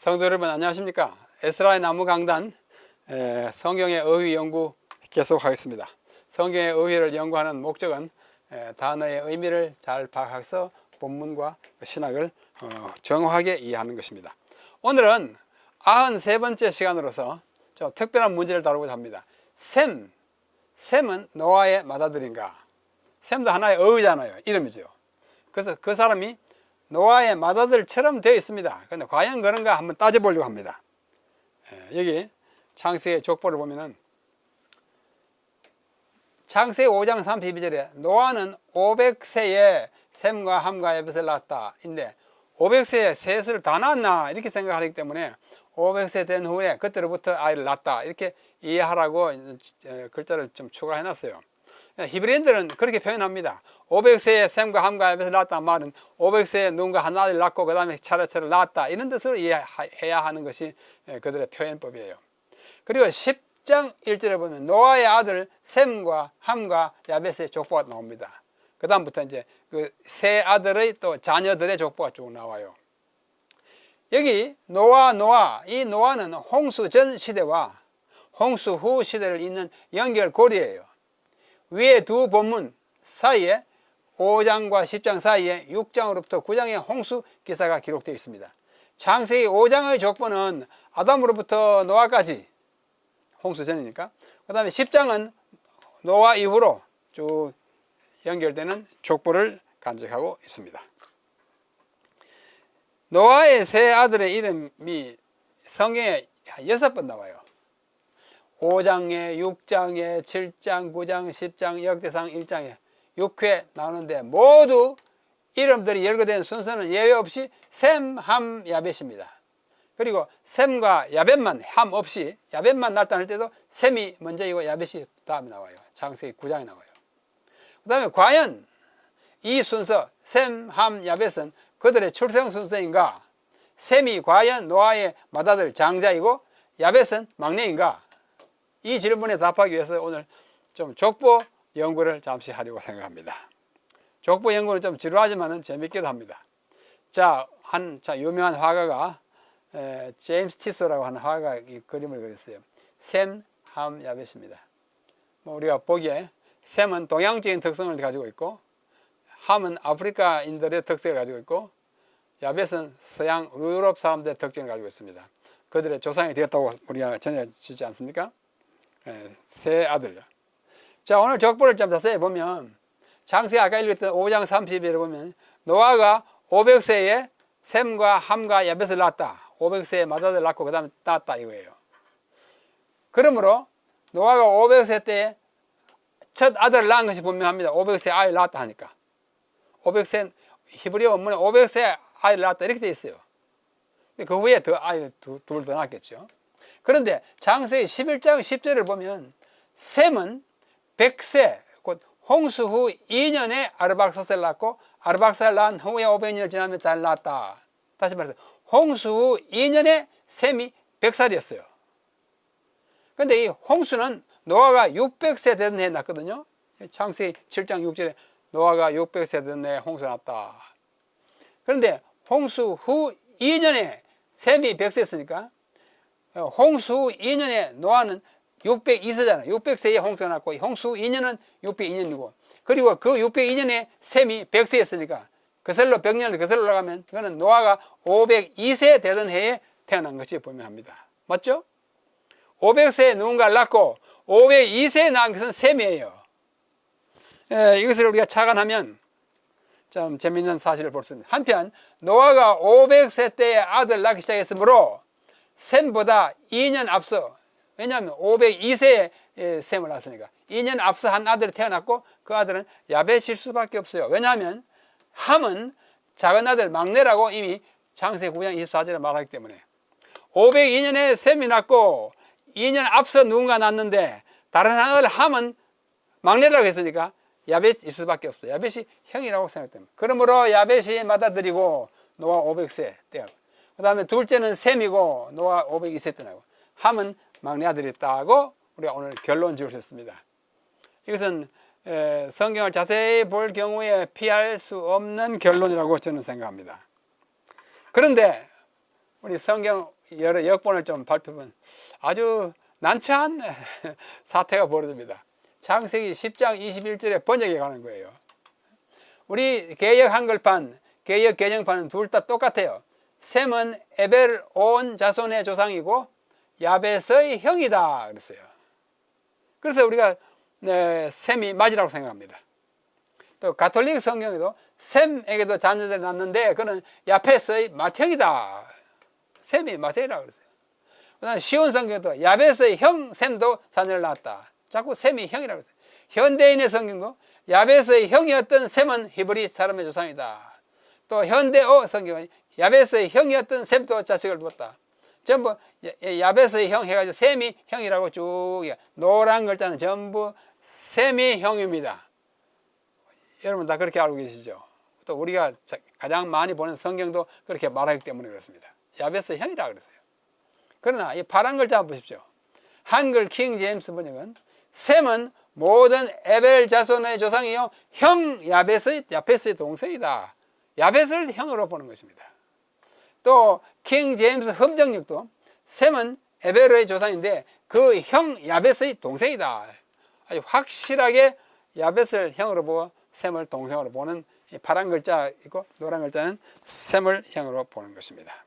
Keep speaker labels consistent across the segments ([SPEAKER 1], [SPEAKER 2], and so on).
[SPEAKER 1] 성도 여러분 안녕하십니까? 에스라의 나무 강단 성경의 어휘 연구 계속하겠습니다. 성경의 어휘를 연구하는 목적은 단어의 의미를 잘 파악해서 본문과 신학을 정확하게 이해하는 것입니다. 오늘은 93번째 시간으로서 좀 특별한 문제를 다루고자 합니다. 셈은 노아의 맏아들인가? 셈도 하나의 어휘잖아요. 이름이죠. 그래서 그 사람이 노아의 맏아들처럼 되어 있습니다. 그런데 과연 그런가 한번 따져보려고 합니다. 여기 창세기 족보를 보면은 창세기 5장 32절에 노아는 500세에 셈과 함과 야벳을 낳았다. 인데 500세에 셋을 다 낳았나 이렇게 생각하기 때문에 500세 된 후에 그때로부터 아이를 낳았다 이렇게 이해하라고 글자를 좀 추가해 놨어요. 히브리인들은 그렇게 표현합니다. 500세에 셈과 함과 야벳을 낳았다는 말은 500세에 누군가 한 아이를 낳고 그 다음에 차례차례 낳았다 이런 뜻으로 이해해야 하는 것이 그들의 표현법이에요. 그리고 10장 1절에 보면 노아의 아들 셈과 함과 야벳의 족보가 나옵니다. 그 다음부터 이제 그 세 아들의 또 자녀들의 족보가 쭉 나와요. 여기 이 노아는 홍수 전 시대와 홍수 후 시대를 잇는 연결고리예요. 위에 두 본문 사이에 5장과 10장 사이에 6장으로부터 9장의 홍수 기사가 기록되어 있습니다. 창세기 5장의 족보는 아담으로부터 노아까지 홍수 전이니까, 그 다음에 10장은 노아 이후로 쭉 연결되는 족보를 간직하고 있습니다. 노아의 세 아들의 이름이 성경에 6번 나와요. 5장에 6장에 7장 9장 10장 역대상 1장에 6회 나오는데 모두 이름들이 열거된 순서는 예외 없이 셈, 함, 야벳입니다. 그리고 셈과 야벳만 함 없이 야벳만 나타날 때도 셈이 먼저이고 야벳이 다음에 나와요. 창세기 9장에 나와요. 그 다음에 과연 이 순서 셈, 함, 야벳은 그들의 출생 순서인가? 셈이 과연 노아의 맏아들 장자이고 야벳은 막내인가? 이 질문에 답하기 위해서 오늘 좀 족보 연구를 잠시 하려고 생각합니다. 족보 연구는 좀 지루하지만 재밌기도 합니다. 자, 유명한 화가가 제임스 티소라고 하는 화가가 이 그림을 그렸어요. 셈, 함, 야벳입니다. 우리가 보기에 셈은 동양적인 특성을 가지고 있고 함은 아프리카인들의 특성을 가지고 있고 야벳은 서양 유럽 사람들의 특징을 가지고 있습니다. 그들의 조상이 되었다고 우리가 전해지지 않습니까? 세 아들. 자, 오늘 족보를 좀 자세히 보면 창세기 아까 읽었던 5장 30절에 보면 노아가 500세에 셈과 함과 야벳을 낳았다. 500세에 맏아들 낳고 그 다음에 낳았다 이거예요. 그러므로 노아가 500세 때 첫 아들을 낳은 것이 분명합니다. 500세 아이를 낳았다 하니까. 500세 히브리 원문에 500세 아이를 낳았다 이렇게 돼 있어요. 그 후에 더 아이를 둘 더 낳았겠죠. 그런데 창세기 11장 10절을 보면 셈은 100세 곧 홍수 후 2년에 아르박사스를 낳고 아르박사를 낳은 후에 500년을 지나면 잘 낳았다. 다시 말해서 홍수 후 2년에 셈이 100살이었어요. 그런데 이 홍수는 노아가 600세 되던 해에 났거든요. 창세기 7장 6절에 노아가 600세 되던 해에 홍수가 났다. 그런데 홍수 후 2년에 셈이 100세였으니까 홍수 후 2년에 노아는 602세잖아요. 600세에 홍수가 났고 홍수 후 2년은 602년이고 그리고 그 602년에 셈이 100세였으니까 그슬로 100년을 그슬로 올라가면 그거는 노아가 502세 되던 해에 태어난 것이 분명합니다. 맞죠? 500세에 누군가를 낳고 502세에 낳은 것은 셈이에요. 이것을 우리가 착안하면 좀 재미있는 사실을 볼 수 있습니다. 한편 노아가 500세 때에 아들 낳기 시작했으므로 셈보다 2년 앞서, 왜냐하면 502세에 셈을 낳았으니까 2년 앞서 한 아들이 태어났고 그 아들은 야벳일 수밖에 없어요. 왜냐하면 함은 작은 아들 막내라고 이미 창세기 9장 24절에 말하기 때문에 502년에 셈이 낳고 2년 앞서 누군가 낳았는데 다른 하나를 함은 막내라고 했으니까 야벳일 수밖에 없어요. 야벳이 형이라고 생각됩니다. 그러므로 야벳이 맏아들이고 노아 500세 때, 그 다음에 둘째는 셈이고 노아 502세 때 나고 함은 막내 아들이었다고 우리가 오늘 결론 지을 수 있습니다. 이것은 성경을 자세히 볼 경우에 피할 수 없는 결론이라고 저는 생각합니다. 그런데 우리 성경 여러 역본을 좀 발표하면 아주 난처한 사태가 벌어집니다. 창세기 10장 21절에 번역해 가는 거예요. 우리 개역 한글판, 개역 개정판은 둘 다 똑같아요. 셈은 에벨 온 자손의 조상이고 야벳의 형이다 그랬어요. 그래서 우리가 셈이 맞으라고 생각합니다. 또 가톨릭 성경에도 셈에게도 자녀들을 낳는데 그는 야펫의 맏형이다. 셈이 맏형이라고 그랬어요. 그다음 시온 성경도 야벳의 형 셈도 자녀를 낳았다. 자꾸 셈이 형이라고 그랬어요. 현대인의 성경도 야벳의 형이었던 셈은 히브리 사람의 조상이다. 또 현대어 성경은 야벳의 형이었던 셈도 자식을 두었다. 전부 야벳의 형 해가지고 셈이 형이라고 쭉 노란 글자는 전부 셈이 형입니다. 여러분 다 그렇게 알고 계시죠? 또 우리가 가장 많이 보는 성경도 그렇게 말하기 때문에 그렇습니다. 야벳의 형이라 그랬어요. 그러나 이 파란 글자 한번 보십시오. 한글 킹 제임스 번역은 셈은 모든 에벨 자손의 조상이요 형 야벳의 동생이다. 야벳을 형으로 보는 것입니다. 또 킹 제임스 흠정역도 셈은 에벨의 조상인데 그 형 야벳의 동생이다. 아주 확실하게 야벳을 형으로 보고 셈을 동생으로 보는 이 파란 글자 있고 노란 글자는 셈을 형으로 보는 것입니다.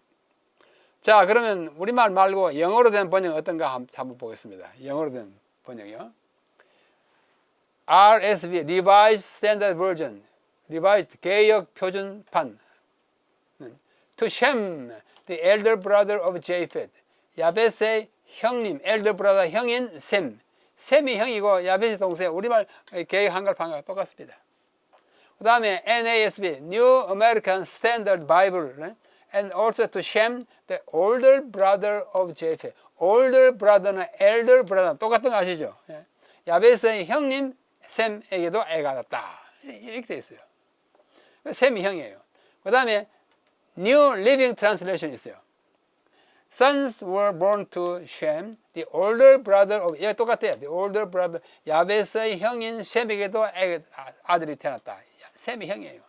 [SPEAKER 1] 자, 그러면 우리말 말고 영어로 된 번역 어떤가 한번 보겠습니다. 영어로 된 번역이요. RSV, Revised Standard Version, Revised 개역 표준판. To Shem, the elder brother of Japheth. 야벳의 형님, elder brother 형인 셈. 셈이 형이고 야벳의 동생. 우리말 개역 한글판과 똑같습니다. 그 다음에 NASB, New American Standard Bible. And also to Shem, the older brother of Japheth. older brother나 elder brother 똑같은 거 아시죠? 야벳의 형님 셈에게도 애가 났다. 이렇게 되어 있어요. 셈이 형이에요. 그 다음에 New Living Translation 있어요. Sons were born to Shem, the older brother of, 얘가 똑같아요. The older brother, 야벳의 형인 셈에게도 아들이 태어났다. 셈이 형이에요.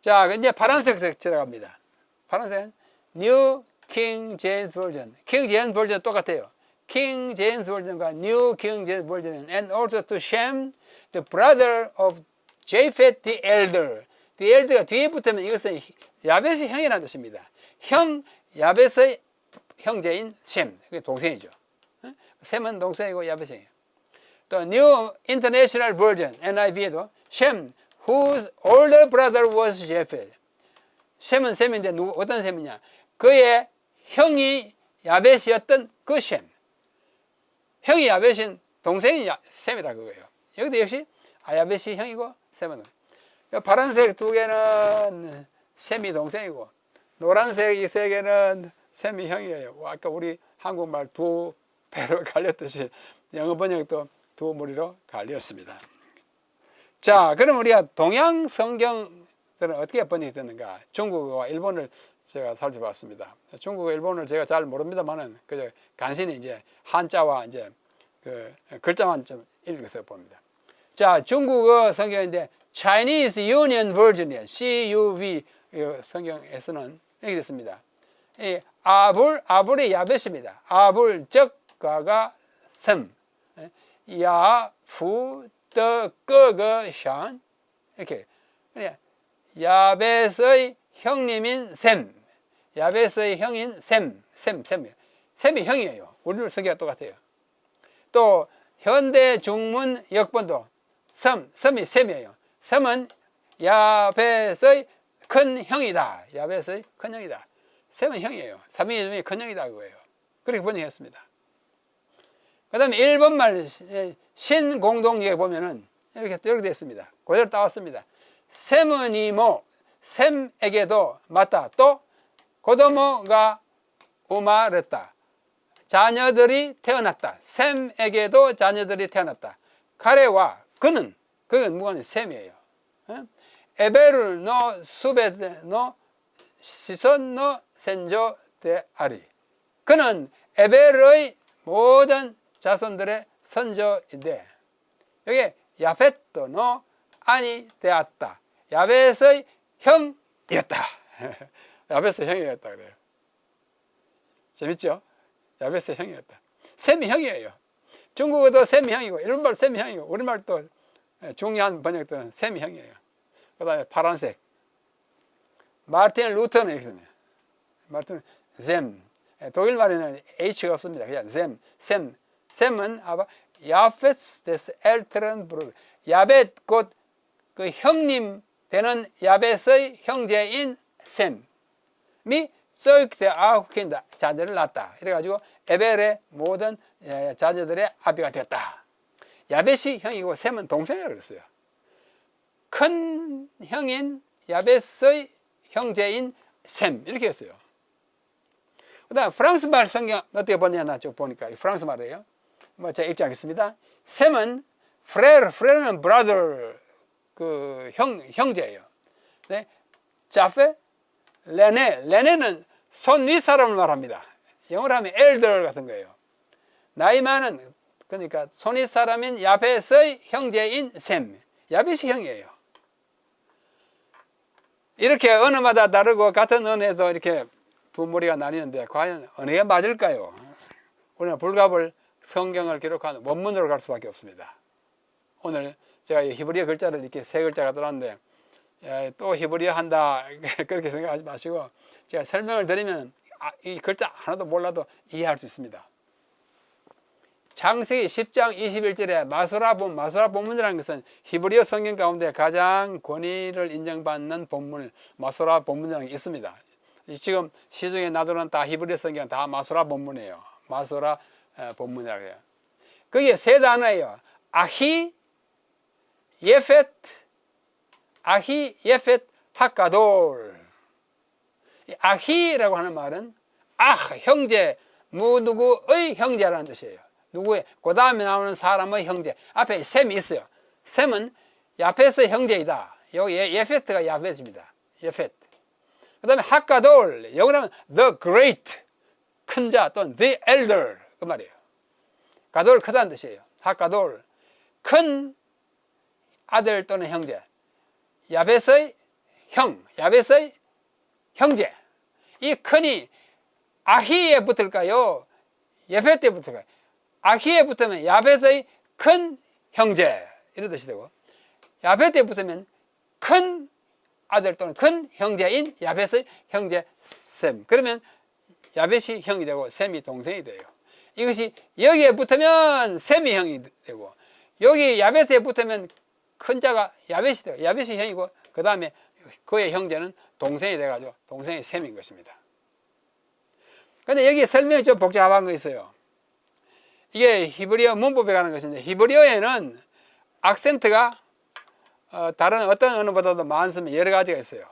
[SPEAKER 1] 자, 이제 파란색 들어갑니다. 파란색은 New King James Version. King James Version 똑같아요. King James Version과 New King James Version은 and also to Shem, the brother of Japheth the elder. The elder가 뒤에 붙으면 이것은 야벳의 형이라는 뜻입니다. 형, 야벳의 형제인 셈. 그게 동생이죠. 셈은 동생이고 야벳이 형이에요. 또 New International Version, NIV에도 Shem, whose older brother was Japheth. 셈은 셈인데 어떤 셈이냐? 그의 형이 야벳이었던 그 셈. 형이 야벳인 동생이 셈이라 그거예요. 여기도 역시 야벳이 형이고 셈은. 파란색 두 개는 셈이 동생이고 노란색 이 세 개는 셈이 형이에요. 아까 우리 한국말 두 배로 갈렸듯이 영어 번역도 두 무리로 갈렸습니다. 자, 그럼 우리가 동양 성경들은 어떻게 번역이 됐는가? 중국어와 일본을 제가 살펴봤습니다. 중국어, 일본을 제가 잘 모릅니다만은 그저 간신히 이제 한자와 이제 그 글자만 좀 읽어서 봅니다. 자, 중국어 성경인데 Chinese Union Version이에요. CUV 성경에서는 이렇게 됐습니다. 이 아불이 야벳입니다. 아불 즉 가가 셈, 야후 더 끄거 샨 이렇게 야벳의 형님인 셈, 야벳의 형인 셈이 형이에요. 우리는 성경과 똑같아요. 또 현대 중문 역본도 셈이 셈이에요. 셈은 야벳의 큰 형이다. 야벳의 큰 형이다. 셈은 형이에요. 삼위 중에 큰 형이다 그거예요. 그렇게 번역했습니다. 그 다음에 일본말 신공동역에 보면은 이렇게 되어 있습니다. 그대로 따왔습니다. 셈은 이모, 셈에게도 맞다. 또 고도모가 우마르다. 자녀들이 태어났다. 셈에게도 자녀들이 태어났다. 가레와 그는 무관한 셈이에요. 에베를 노 수베 노 시손 노 센조 데 아리. 그는 에벨의 모든 자손들의 선조인데 여기 야벳도 노 아니 되었다. 야벳의 형이었다. 야벳의 형이었다 그래요. 재밌죠? 야베스의 형이었다. 셈이 형이에요. 중국어도 셈이 형이고, 일본말 셈이 형이고, 우리말도 중요한 번역들은 셈이 형이에요. 그 다음에 파란색. 마르틴 루터는 이렇게 씁니다. 마르틴 셈. 독일 말에는 H가 없습니다. 그냥 셈. 셈은 아바 야페츠 데스 엘트런 브루드. 야벳 곧 그 형님 되는 야벳의 형제인 셈이 쏘익테 아우킨다. 자녀를 낳았다. 이래가지고 에벨의 모든 자녀들의 아비가 되었다. 야벳이 형이고 셈은 동생이라고 그랬어요. 큰 형인 야벳의 형제인 셈 이렇게 했어요. 그 다음 프랑스 말 성경 어떻게 보냐나 쭉 보니까 프랑스 말이에요. 뭐 제가 읽지 않겠습니다. 셈은 프레르는 brother 그 형제예요. 네? 자페 레네는 손 위 사람을 말합니다. 영어로 하면 elder 같은 거예요. 나이 많은 그러니까 손 위 사람인 야벳의 형제인 셈. 야벳이 형이에요. 이렇게 언어마다 다르고 같은 언어에도 이렇게 두 무리가 나뉘는데 과연 어느 게 맞을까요? 우리는 불갑을 성경을 기록한 원문으로 갈 수밖에 없습니다. 오늘 제가 히브리어 글자를 이렇게 세 글자가 들었는데 또 히브리어 한다 그렇게 생각하지 마시고 제가 설명을 드리면 이 글자 하나도 몰라도 이해할 수 있습니다. 창세기 10장 21절에 마소라 본문이라는 것은 히브리어 성경 가운데 가장 권위를 인정받는 본문 마소라 본문이라는 게 있습니다. 지금 시중에 나도는 다 히브리어 성경 다 마소라 본문이에요. 마소라 본문이라고 해요. 그게 세 단어예요. 아히 예펫 하카돌. 아히라고 하는 말은 형제 누구의 형제라는 뜻이에요. 누구의 그 다음에 나오는 사람의 형제. 앞에 셈이 있어요. 셈은 야펫의 형제이다. 여기 예펫가 야펫입니다. 예펫. 그 다음에 하카돌. 여기 하면 the great 큰 자 또는 the elder 그 말이에요. 가돌 크다는 뜻이에요. 하카돌 큰 아들 또는 형제. 야벳의 야벳의 형제. 이 큰이 아히에 붙을까요? 예펫에 붙을까요? 아히에 붙으면 야벳의 큰 형제 이런 뜻이 되고 야벳에 붙으면 큰 아들 또는 큰 형제인 야벳의 형제 셈. 그러면 야벳이 형이 되고 셈이 동생이 돼요. 이것이 여기에 붙으면 셈이 형이 되고 여기 야벳에 붙으면 큰 자가 야벳이 되고 야벳이 형이고 그 다음에 그의 형제는 동생이 돼가지고 동생이 셈인 것입니다. 그런데 여기 설명이 좀 복잡한 거 있어요. 이게 히브리어 문법에 관한 것인데 히브리어에는 악센트가 다른 어떤 언어보다도 많으면 여러 가지가 있어요.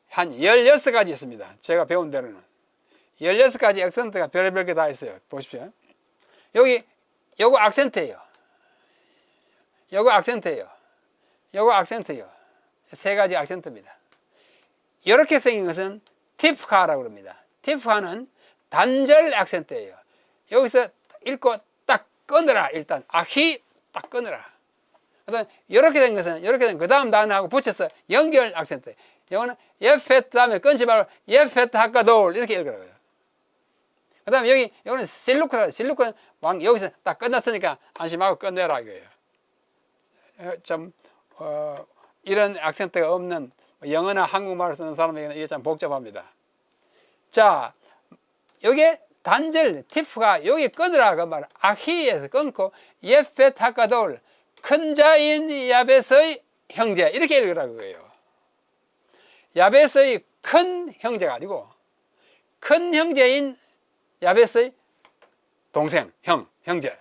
[SPEAKER 1] 한 16가지 있습니다. 제가 배운 대로는 16가지 악센트가 별의별 게 다 있어요. 보십시오. 요거 악센트예요. 요거 악센트예요. 요거 악센트예요. 세 가지 악센트입니다. 이렇게 생긴 것은 티프카라고 합니다. 티프카는 단절 악센트예요. 여기서 읽고 딱 끊으라. 일단 아히 딱 끊으라. 그다음 이렇게 된 것은 이렇게 된 그 다음 단어하고 붙여서 연결 악센트. 이거는 예페트 다음에 끊지 말고 예페트 하카돌 이렇게 읽으라고요. 그 다음에 여기는 실루크다. 실루크는 여기서 딱 끝났으니까 안심하고 끝내라 이거예요. 이런 악센트가 없는 영어나 한국말을 쓰는 사람에게는 이게 참 복잡합니다. 자, 여기에 단절, 티프가 여기 끊으라 그 말, 아히에서 끊고 예페트 하카돌, 큰 자인 야벳의 형제 이렇게 읽으라고 그래요. 야벳의 큰 형제가 아니고 큰 형제인 야벳의 동생, 형제.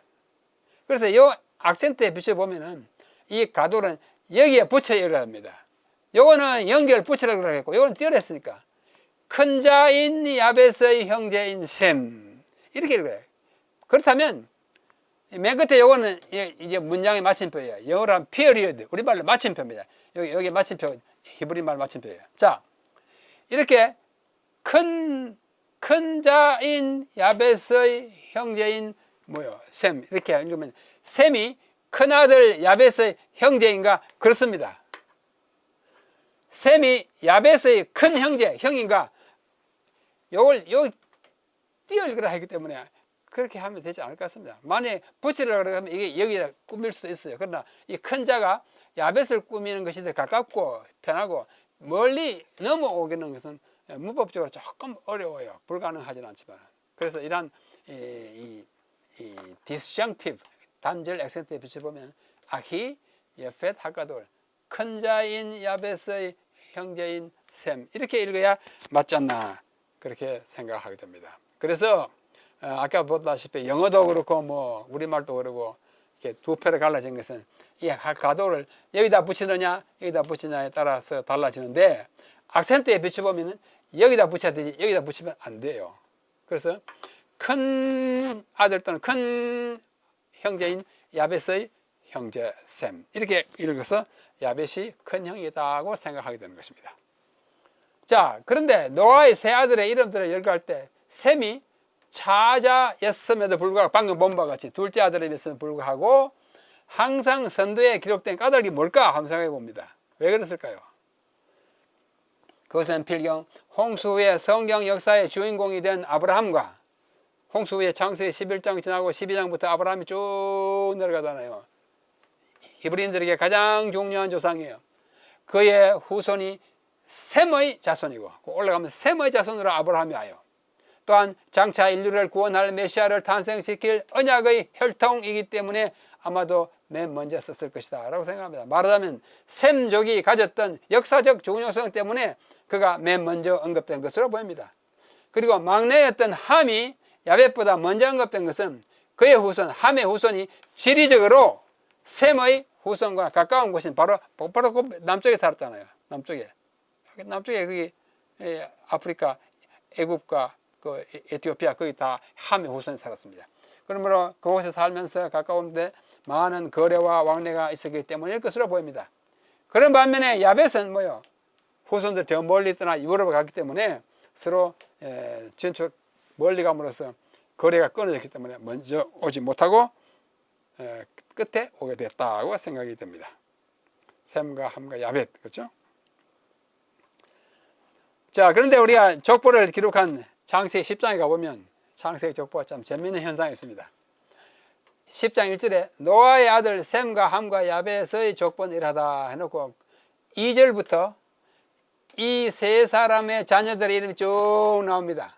[SPEAKER 1] 그래서 이 악센트에 비춰보면은 이 가돌은 여기에 붙여 읽어야 합니다. 요거는 연결 붙이라고 그랬고 요거는 띄어냈으니까 큰 자인 야벳의 형제인 셈 이렇게 읽어요. 그렇다면 맨 끝에 요거는 이제 문장의 마침표예요. 영어로 하면 period, 우리말로 마침표입니다. 여기 마침표, 히브리말 마침표예요. 자, 이렇게 큰 자인 야벳의 형제인 셈 이렇게 읽으면 셈이 큰아들 야벳의 형제인가? 그렇습니다. 셈이 야벳의 큰 형인가? 요걸 띄어 읽으라 하기 때문에 그렇게 하면 되지 않을 것 같습니다. 만약에 붙이려고 그러면 이게 여기다 꾸밀 수도 있어요. 그러나 이 큰 자가 야벳을 꾸미는 것이 더 가깝고 편하고 멀리 넘어오기는 것은 문법적으로 조금 어려워요. 불가능하지는 않지만. 그래서 이러한 이 disjunctive 단절 액센트에 비춰보면 아히, 예펫, 하가돌 큰 자인 야벳의 형제인 셈 이렇게 읽어야 맞지 않나 그렇게 생각하게 됩니다. 그래서 아까 보다시피 영어도 그렇고 뭐 우리말도 그러고 이렇게 두 패로 갈라진 것은 이 가도를 여기다 붙이느냐 여기다 붙이느냐에 따라서 달라지는데 악센트에 비춰보면 여기다 붙여야 되지 여기다 붙이면 안 돼요. 그래서 큰 아들 또는 큰 형제인 야벳의 형제 셈 이렇게 읽어서 야벳이 큰 형이다고 생각하게 되는 것입니다. 자, 그런데 노아의 세 아들의 이름들을 열거할 때 셈이 차자였음에도 불구하고 방금 본 바와 같이 둘째 아들임에도 불구하고 항상 선두에 기록된 까닭이 뭘까 한번 생각해 봅니다. 왜 그랬을까요? 그것은 필경 홍수 후에 성경 역사의 주인공이 된 아브라함과 홍수 후에 창세기 11장 지나고 12장부터 아브라함이 쭉 내려가잖아요. 히브리인들에게 가장 중요한 조상이에요. 그의 후손이 셈의 자손이고 올라가면 셈의 자손으로 아브라함이 와요. 또한 장차 인류를 구원할 메시아를 탄생시킬 언약의 혈통이기 때문에 아마도 맨 먼저 썼을 것이다 라고 생각합니다. 말하자면 셈족이 가졌던 역사적 중요성 때문에 그가 맨 먼저 언급된 것으로 보입니다. 그리고 막내였던 함이 야벳보다 먼저 언급된 것은 그의 후손 함의 후손이 지리적으로 셈의 후손과 가까운 곳인 바로 남쪽에 살았잖아요. 남쪽에 거기 아프리카 애굽과 그 에티오피아 거기 다 함의 후손이 살았습니다. 그러므로 그곳에 살면서 가까운데 많은 거래와 왕래가 있었기 때문일 것으로 보입니다. 그런 반면에 야벳은 뭐요? 후손들 더 멀리 떠나 유럽에 갔기 때문에 서로 전초 멀리 감으로써 거래가 끊어졌기 때문에 먼저 오지 못하고 끝에 오게 됐다고 생각이 됩니다. 셈과 함과 야벳 그렇죠? 자, 그런데 우리가 족보를 기록한 창세기 10장에 가보면 창세기 족보가 참 재미있는 현상이 있습니다. 10장 1절에 노아의 아들 셈과 함과 야벳의 족보는 이러하다 해놓고 2절부터 이 세 사람의 자녀들의 이름이 쭉 나옵니다.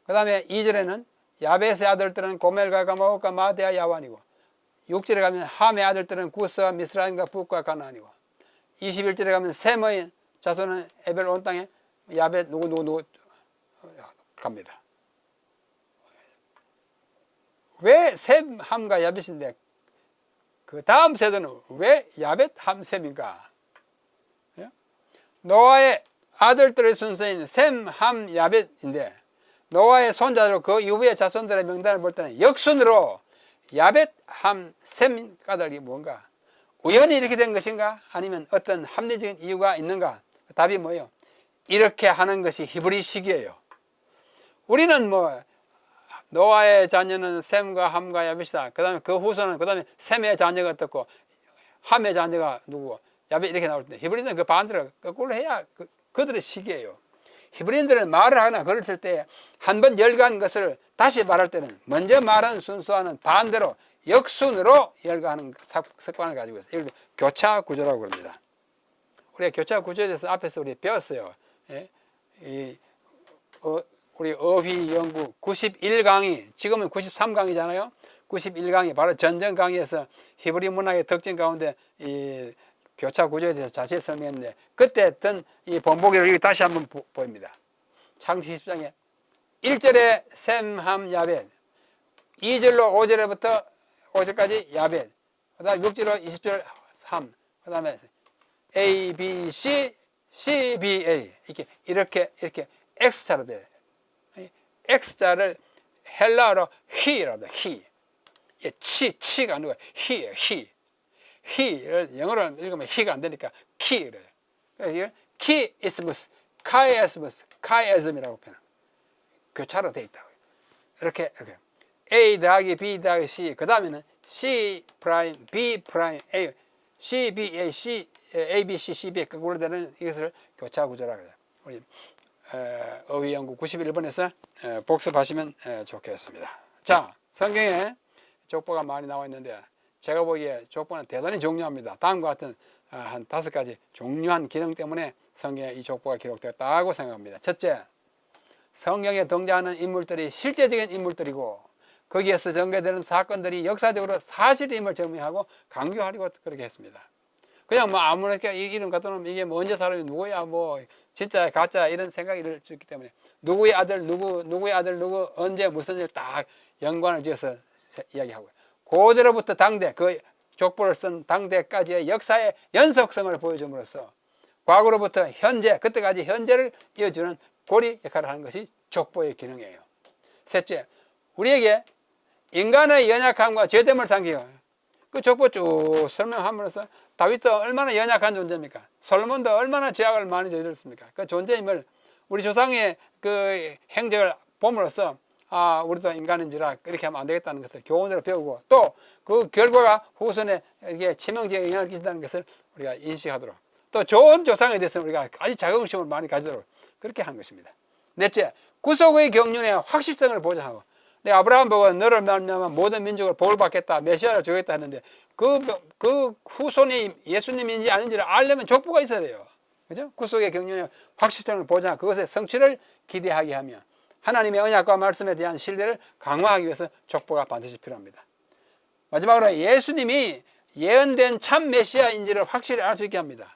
[SPEAKER 1] 그 다음에 2절에는 야벳의 아들들은 고멜과 가마옥과 마대와 야완이고 6절에 가면 함의 아들들은 구스와 미스라임과 붓과 가나안이고 21절에 가면 셈의 자손은 에벨 온 땅에 야벳 누구 갑니다. 왜 셈, 함과 야벳인데 그 다음 세대는 왜 야벳, 함, 셈인가? 노아의 아들들의 순서인 셈, 함, 야벳인데 노아의 손자로 그 이후의 자손들의 명단을 볼 때는 역순으로 야벳, 함, 셈 까닭이 뭔가? 우연히 이렇게 된 것인가? 아니면 어떤 합리적인 이유가 있는가? 답이 뭐예요? 이렇게 하는 것이 히브리식이에요. 우리는 뭐 노아의 자녀는 셈과 함과 야벳이다. 그 다음에 그 후손은 그 다음에 셈의 자녀가 어떻고 함의 자녀가 누구고 야벳 이렇게 나올 때 히브리인들은 그 반대로 거꾸로 해야 그들의 식이에요. 히브리인들은 말을 하거나 글을 쓸 때 한 번 열거한 것을 다시 말할 때는 먼저 말한 순서와는 반대로 역순으로 열거하는 습관을 가지고 있어요. 이걸 교차 구조라고 그럽니다. 우리가 교차 구조에 대해서 앞에서 우리 배웠어요. 예? 우리 어휘 연구 91강의, 지금은 93강이잖아요. 91강이 바로 전전 강의에서 히브리 문학의 특징 가운데 이 교차 구조에 대해서 자세히 설명했는데 그때 했던 이 본보기를 여기 다시 한번 보입니다. 창세기 10장에 1절에 셈, 함, 야벳, 2절로 5절부터 5절까지 야벳, 그 다음에 6절로 20절 함, 그 다음에 A, B, C, C, B, A 이렇게 X자로 돼요. X자를 헬라어로 he라고 해요. 치가 아니고 he를 영어로 읽으면 he가 안 되니까 key래요. 그래서 이걸 키이스무스, 카이에스무이라고 표현합니다. 교차로 되어 있다고. 이렇게 A 더하기 B 더하기 C, 그 다음에는 C 프라임, B 프라임, A, C, B, A, C, A, B, C, C, B 거꾸로 되는 이것을 교차 구조라고 해요. 우리 어휘연구 91번에서 복습하시면 좋겠습니다. 자, 성경에 족보가 많이 나와 있는데 제가 보기에 족보는 대단히 중요합니다. 다음과 같은 한 5가지 중요한 기능 때문에 성경에 이 족보가 기록되었다고 생각합니다. 첫째, 성경에 등장하는 인물들이 실제적인 인물들이고 거기에서 전개되는 사건들이 역사적으로 사실임을 증명하고 강조하려고 그렇게 했습니다. 그냥 뭐 아무렇게 이름 갖다 놓으면 이게 뭐 언제 사람이 누구야 뭐 진짜야 가짜야 이런 생각이 들 수 있기 때문에 누구의 아들 누구의 아들 누구 언제 무슨 일 딱 연관을 지어서 이야기하고요. 고대로부터 당대 그 족보를 쓴 당대까지의 역사의 연속성을 보여줌으로써 과거로부터 현재 그때까지 현재를 이어주는 고리 역할을 하는 것이 족보의 기능이에요. 셋째, 우리에게 인간의 연약함과 죄됨을 상기해요. 그 족보 쭉 설명함으로써 다윗도 얼마나 연약한 존재입니까? 솔로몬도 얼마나 죄악을 많이 저질렀습니까? 그 존재임을 우리 조상의 그 행적을 봄으로써 우리도 인간인지라 이렇게 하면 안 되겠다는 것을 교훈으로 배우고 또 그 결과가 후손에 이게 치명적인 영향을 끼친다는 것을 우리가 인식하도록 또 좋은 조상에 대해서는 우리가 아주 자긍심을 많이 가지도록 그렇게 한 것입니다. 넷째, 구속의 경륜의 확실성을 보장하고 아브라함 보고 너를 말미암아 모든 민족을 복을 받겠다 메시아를 주겠다 했는데 그 후손이 예수님인지 아닌지를 알려면 족보가 있어야 돼요. 그죠? 구속의 경륜의 확실성을 보장하고 그것의 성취를 기대하게 하며 하나님의 언약과 말씀에 대한 신뢰를 강화하기 위해서 족보가 반드시 필요합니다. 마지막으로 예수님이 예언된 참 메시아인지를 확실히 알 수 있게 합니다.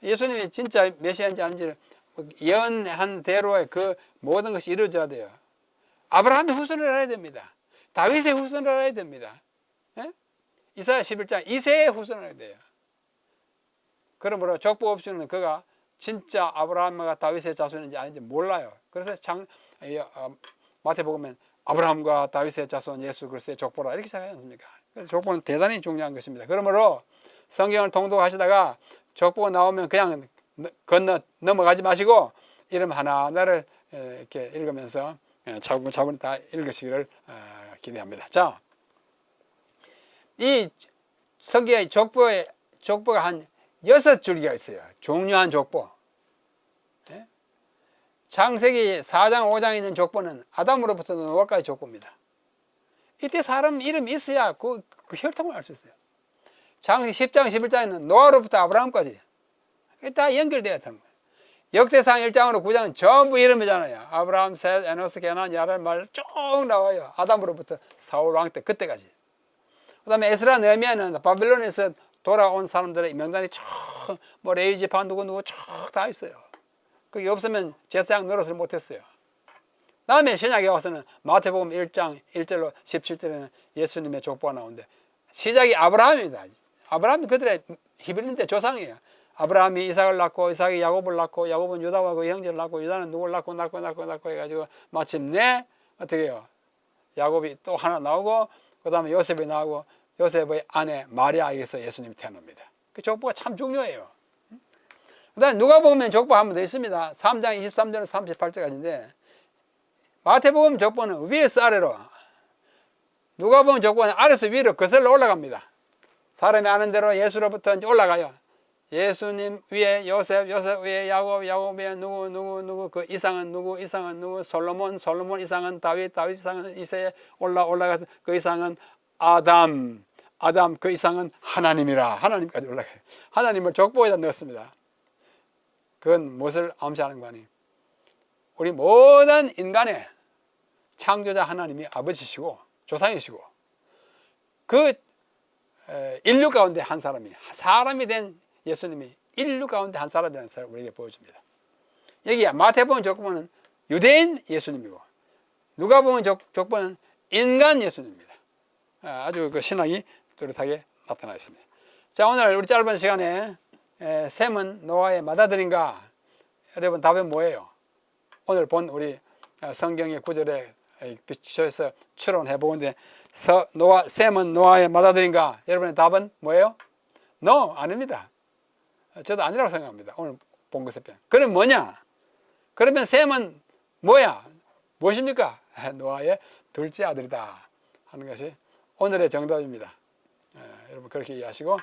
[SPEAKER 1] 예수님이 진짜 메시아인지 아닌지를 예언한 대로의 그 모든 것이 이루어져야 돼요. 아브라함의 후손을 알아야 됩니다. 다윗의 후손을 알아야 됩니다. 예? 이사야 11장 이새의 후손을 알아야 돼요. 그러므로 족보 없이는 그가 진짜 아브라함과 다윗의 자손인지 아닌지 몰라요. 그래서 마태복음엔 아브라함과 다윗의 자손 예수 그리스도의 족보라 이렇게 시작하지 않습니까? 그래서 족보는 대단히 중요한 것입니다. 그러므로 성경을 통독하시다가 족보가 나오면 그냥 넘어가지 마시고 이름 하나하나를 이렇게 읽으면서 차분차분 다 읽으시기를 기대합니다. 자, 이 성경의 족보가 한 6줄기가 있어요. 중요한 족보. 창세기 4장 5장에 있는 족보는 아담으로부터 노아까지 족보입니다. 이때 사람 이름이 있어야 그 혈통을 알 수 있어요. 창세기 10장 11장에는 노아로부터 아브라함까지 다 연결되어 있다는 거예요. 역대상 1장으로 9장은 전부 이름이잖아요. 아브라함, 셋, 에노스, 게난, 야랄 말 쭉 나와요. 아담으로부터 사울 왕 때 그때까지. 그 다음에 에스라 느헤미야는 바빌론에서 돌아온 사람들의 명단이 뭐 레위 지파 누구 다 있어요. 그게 없으면 제사장 노릇을 못했어요. 다음에 신약에 와서는 마태복음 1장 1절로 17절에는 예수님의 족보가 나오는데 시작이 아브라함입니다. 아브라함이 그들의 히브리인데 조상이에요. 아브라함이 이삭을 낳고 이삭이 야곱을 낳고 야곱은 유다와 그 형제를 낳고 유다는 누구를 낳고 해가지고 마침내 어떻게 해요? 야곱이 또 하나 나오고 그 다음에 요셉이 나오고 요셉의 아내 마리아에게서 예수님이 태어납니다. 그 족보가 참 중요해요. 그 다음에 누가복음에 족보 한 번 더 있습니다. 3장 23절에서 38절까지인데 마태복음 족보는 위에서 아래로 누가복음 족보는 아래서 위로 거슬러 올라갑니다. 사람이 아는 대로 예수로부터 이제 올라가요. 예수님 위에 요셉 위에 야곱 위에 누구 그 이상은 누구 솔로몬 이상은 다윗 이상은 이새에 올라가서 그 이상은 아담 그 이상은 하나님이라 하나님까지 올라가요. 하나님을 족보에다 넣었습니다. 그건 무엇을 암시하는 거 아니에요? 우리 모든 인간의 창조자 하나님이 아버지시고 조상이시고 그 인류 가운데 한 사람이 된 예수님이 인류 가운데 한 사람이라는 것을 우리에게 보여줍니다. 여기 마태복음 족보는 유대인 예수님이고 누가복음 족보는 인간 예수님입니다. 아주 그 신학이 뚜렷하게 나타나 있습니다. 자, 오늘 우리 짧은 시간에 셈은 노아의 맏아들인가? 여러분 답은 뭐예요? 오늘 본 우리 성경의 구절에 비춰서 추론해 보는데 셈은 노아의 맏아들인가? 여러분의 답은 뭐예요? No, 아닙니다. 저도 아니라고 생각합니다. 오늘 본 것에 비하면. 그럼 뭐냐? 그러면 셈은 뭐야? 무엇입니까? 노아의 둘째 아들이다 하는 것이 오늘의 정답입니다. 여러분 그렇게 이해하시고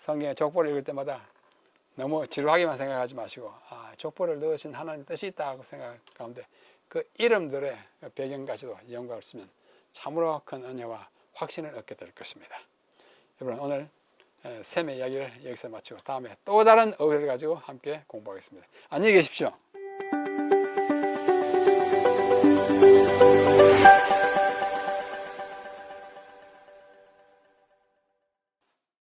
[SPEAKER 1] 성경의 족보를 읽을 때마다 너무 지루하게만 생각하지 마시고 족보를 넣으신 하나님 뜻이 있다고 생각 가운데 그 이름들의 배경까지도 연구할 수 있으면 참으로 큰 은혜와 확신을 얻게 될 것입니다. 여러분 오늘 셈의 이야기를 여기서 마치고 다음에 또 다른 어휘를 가지고 함께 공부하겠습니다. 안녕히 계십시오.